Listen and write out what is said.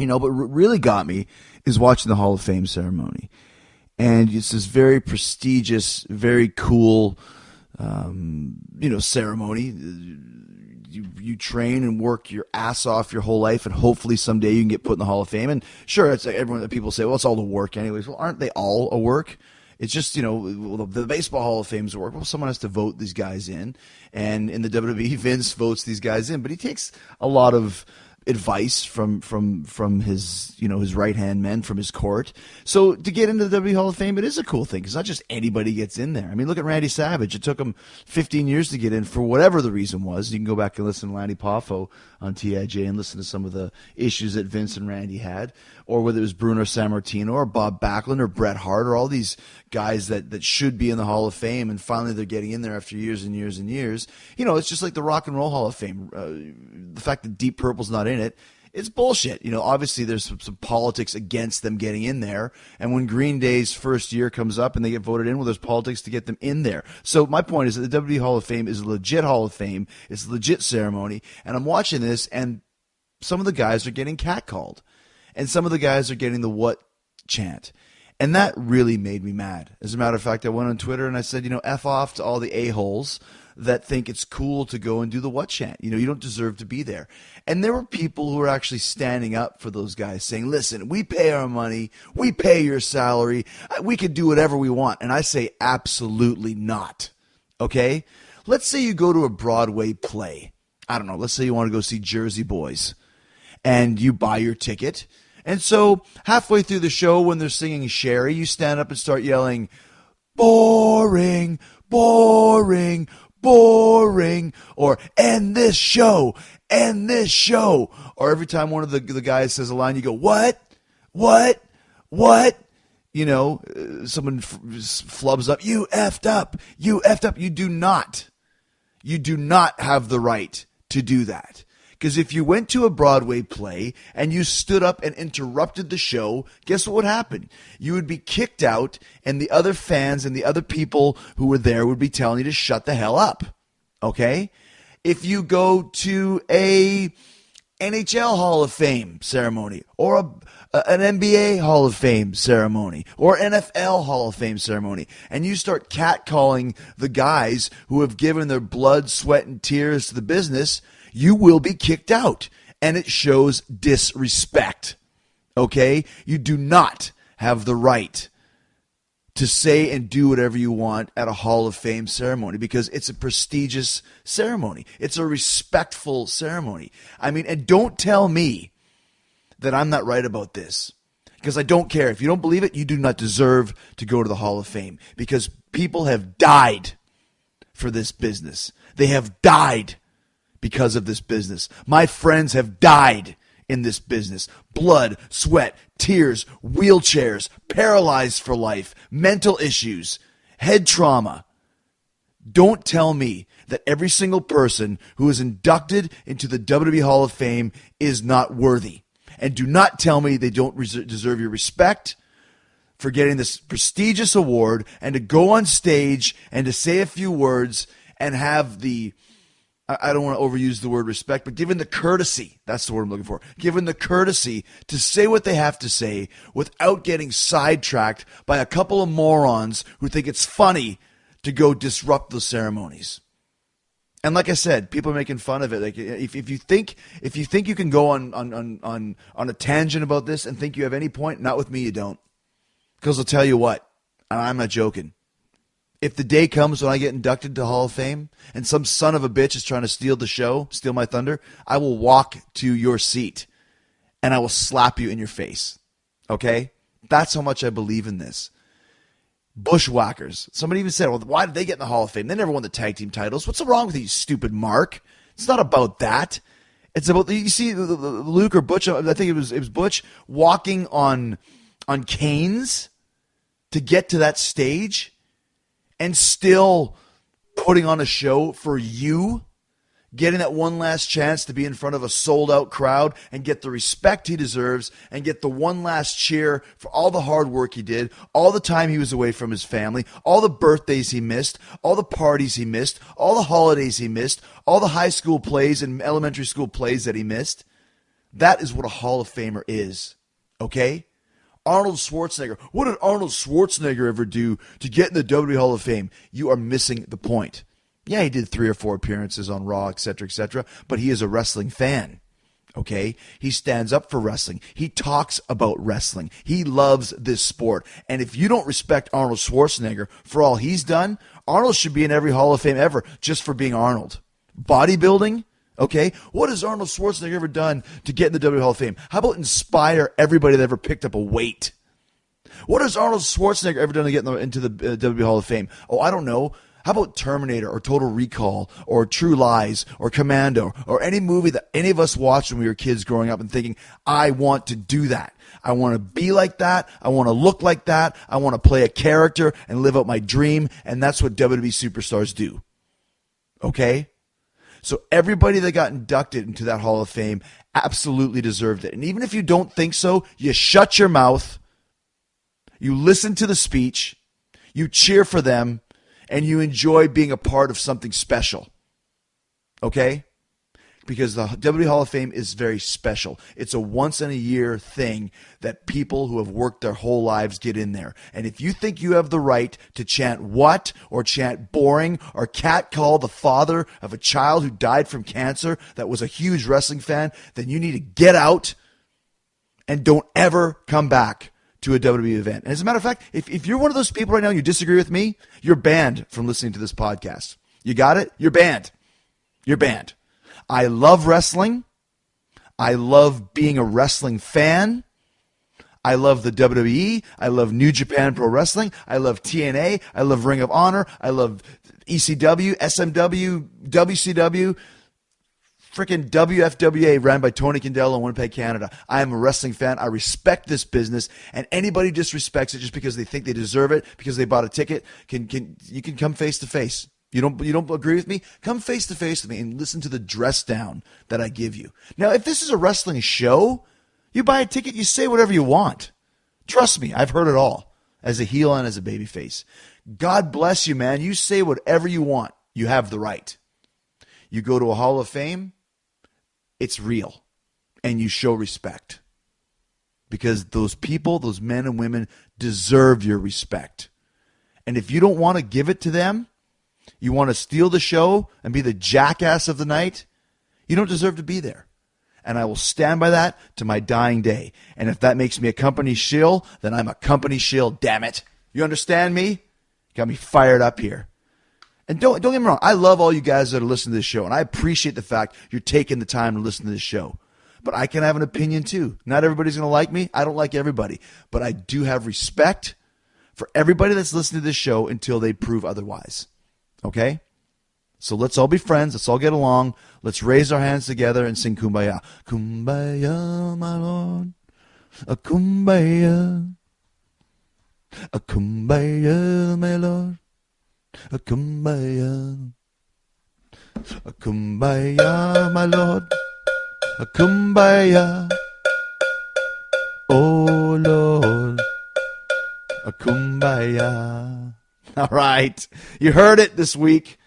But what really got me is watching the Hall of Fame ceremony. And it's this very prestigious, very cool, ceremony. You train and work your ass off your whole life, and hopefully someday you can get put in the Hall of Fame. And sure, it's like everyone that people say, well, it's all the work anyways. Well, aren't they all a work? It's just, the Baseball Hall of Fame's a work. Well, someone has to vote these guys in. And in the WWE, Vince votes these guys in. But he takes a lot of advice from his his right hand men, from his court. So to get into the WWE Hall of Fame, it is a cool thing. It's not just anybody gets in there. I mean, look at Randy Savage. It took him 15 years to get in for whatever the reason was. You can go back and listen to Lanny Poffo on TIJ and listen to some of the issues that Vince and Randy had, or whether it was Bruno Sammartino or Bob Backlund or Bret Hart or all these guys that should be in the Hall of Fame, and finally they're getting in there after years and years and years. It's just like the Rock and Roll Hall of Fame. The fact that Deep Purple's not in it, it's bullshit. Obviously there's some politics against them getting in there. And when Green Day's first year comes up and they get voted in, well, there's politics to get them in there. So my point is that the WWE Hall of Fame is a legit Hall of Fame. It's a legit ceremony. And I'm watching this, and some of the guys are getting catcalled. And some of the guys are getting the what chant. And that really made me mad. As a matter of fact, I went on Twitter and I said, F off to all the a-holes that think it's cool to go and do the what chant. You don't deserve to be there. And there were people who were actually standing up for those guys, saying, listen, we pay our money, we pay your salary, we can do whatever we want. And I say, absolutely not. Okay? Let's say you go to a Broadway play. I don't know, let's say you want to go see Jersey Boys, and you buy your ticket. And so halfway through the show, when they're singing Sherry, you stand up and start yelling, boring, boring, boring, or end this show, end this show. Or every time one of the guys says a line, you go, what? Someone flubs up, you effed up. You do not have the right to do that. Because if you went to a Broadway play and you stood up and interrupted the show, guess what would happen? You would be kicked out, and the other fans and the other people who were there would be telling you to shut the hell up. Okay? If you go to a NHL Hall of Fame ceremony, or an NBA Hall of Fame ceremony, or NFL Hall of Fame ceremony, and you start catcalling the guys who have given their blood, sweat, and tears to the business, you will be kicked out, and it shows disrespect, okay? You do not have the right to say and do whatever you want at a Hall of Fame ceremony, because it's a prestigious ceremony. It's a respectful ceremony. And don't tell me that I'm not right about this, because I don't care. If you don't believe it, you do not deserve to go to the Hall of Fame, because people have died for this business. They have died because of this business. My friends have died in this business. Blood, sweat, tears, wheelchairs, paralyzed for life, mental issues, head trauma. Don't tell me that every single person who is inducted into the WWE Hall of Fame is not worthy. And do not tell me they don't deserve your respect for getting this prestigious award, and to go on stage and to say a few words and have the, I don't want to overuse the word respect, but given the courtesy, that's the word I'm looking for, given the courtesy to say what they have to say without getting sidetracked by a couple of morons who think it's funny to go disrupt the ceremonies. And like I said, people are making fun of it. Like if you think you can go on a tangent about this and think you have any point, not with me, you don't. Because I'll tell you what, and I'm not joking. If the day comes when I get inducted to Hall of Fame and some son of a bitch is trying to steal the show, steal my thunder, I will walk to your seat and I will slap you in your face. Okay? That's how much I believe in this. Bushwackers. Somebody even said, well, why did they get in the Hall of Fame? They never won the tag team titles. What's wrong with you, stupid Mark? It's not about that. It's about, you see Luke or Butch, I think it was Butch, walking on canes to get to that stage, and still putting on a show for you, getting that one last chance to be in front of a sold-out crowd and get the respect he deserves and get the one last cheer for all the hard work he did, all the time he was away from his family, all the birthdays he missed, all the parties he missed, all the holidays he missed, all the high school plays and elementary school plays that he missed. That is what a Hall of Famer is. Okay? Arnold Schwarzenegger. What did Arnold Schwarzenegger ever do to get in the WWE Hall of Fame? You are missing the point. Yeah, he did 3 or 4 appearances on Raw, etc., but he is a wrestling fan. Okay? He stands up for wrestling. He talks about wrestling. He loves this sport. And if you don't respect Arnold Schwarzenegger for all he's done, Arnold should be in every Hall of Fame ever just for being Arnold. Bodybuilding? Okay? What has Arnold Schwarzenegger ever done to get in the WWE Hall of Fame? How about inspire everybody that ever picked up a weight? What has Arnold Schwarzenegger ever done to get into the WWE Hall of Fame? Oh, I don't know. How about Terminator or Total Recall or True Lies or Commando or any movie that any of us watched when we were kids growing up and thinking, I want to do that. I want to be like that. I want to look like that. I want to play a character and live out my dream. And that's what WWE superstars do. Okay? So everybody that got inducted into that Hall of Fame absolutely deserved it. And even if you don't think so, you shut your mouth, you listen to the speech, you cheer for them, and you enjoy being a part of something special. Okay? Because the WWE Hall of Fame is very special. It's a once-in-a-year thing that people who have worked their whole lives get in there. And if you think you have the right to chant what, or chant boring, or catcall the father of a child who died from cancer that was a huge wrestling fan, then you need to get out and don't ever come back to a WWE event. And as a matter of fact, if you're one of those people right now and you disagree with me, you're banned from listening to this podcast. You got it? You're banned. You're banned. I love wrestling. I love being a wrestling fan. I love the WWE. I love New Japan Pro Wrestling. I love TNA. I love Ring of Honor. I love ECW, SMW, WCW, freaking WFWA ran by Tony Candelo in Winnipeg, Canada. I am a wrestling fan. I respect this business, and anybody disrespects it just because they think they deserve it because they bought a ticket. You can come face to face. You don't agree with me? Come face to face with me and listen to the dress down that I give you. Now, if this is a wrestling show, you buy a ticket, you say whatever you want. Trust me, I've heard it all as a heel and as a babyface. God bless you, man. You say whatever you want. You have the right. You go to a Hall of Fame, it's real, and you show respect. Because those people, those men and women, deserve your respect. And if you don't want to give it to them, you want to steal the show and be the jackass of the night, you don't deserve to be there. And I will stand by that to my dying day. And if that makes me a company shill, then I'm a company shill, damn it. You understand me? Got me fired up here. And don't get me wrong, I love all you guys that are listening to this show, and I appreciate the fact you're taking the time to listen to this show. But I can have an opinion too. Not everybody's going to like me. I don't like everybody. But I do have respect for everybody that's listening to this show until they prove otherwise. Okay? So let's all be friends. Let's all get along. Let's raise our hands together and sing Kumbaya. Kumbaya, my Lord. A Kumbaya. A Kumbaya, my Lord. A Kumbaya. A Kumbaya, my Lord. A Kumbaya. Oh, Lord. A Kumbaya. All right. You heard it this week.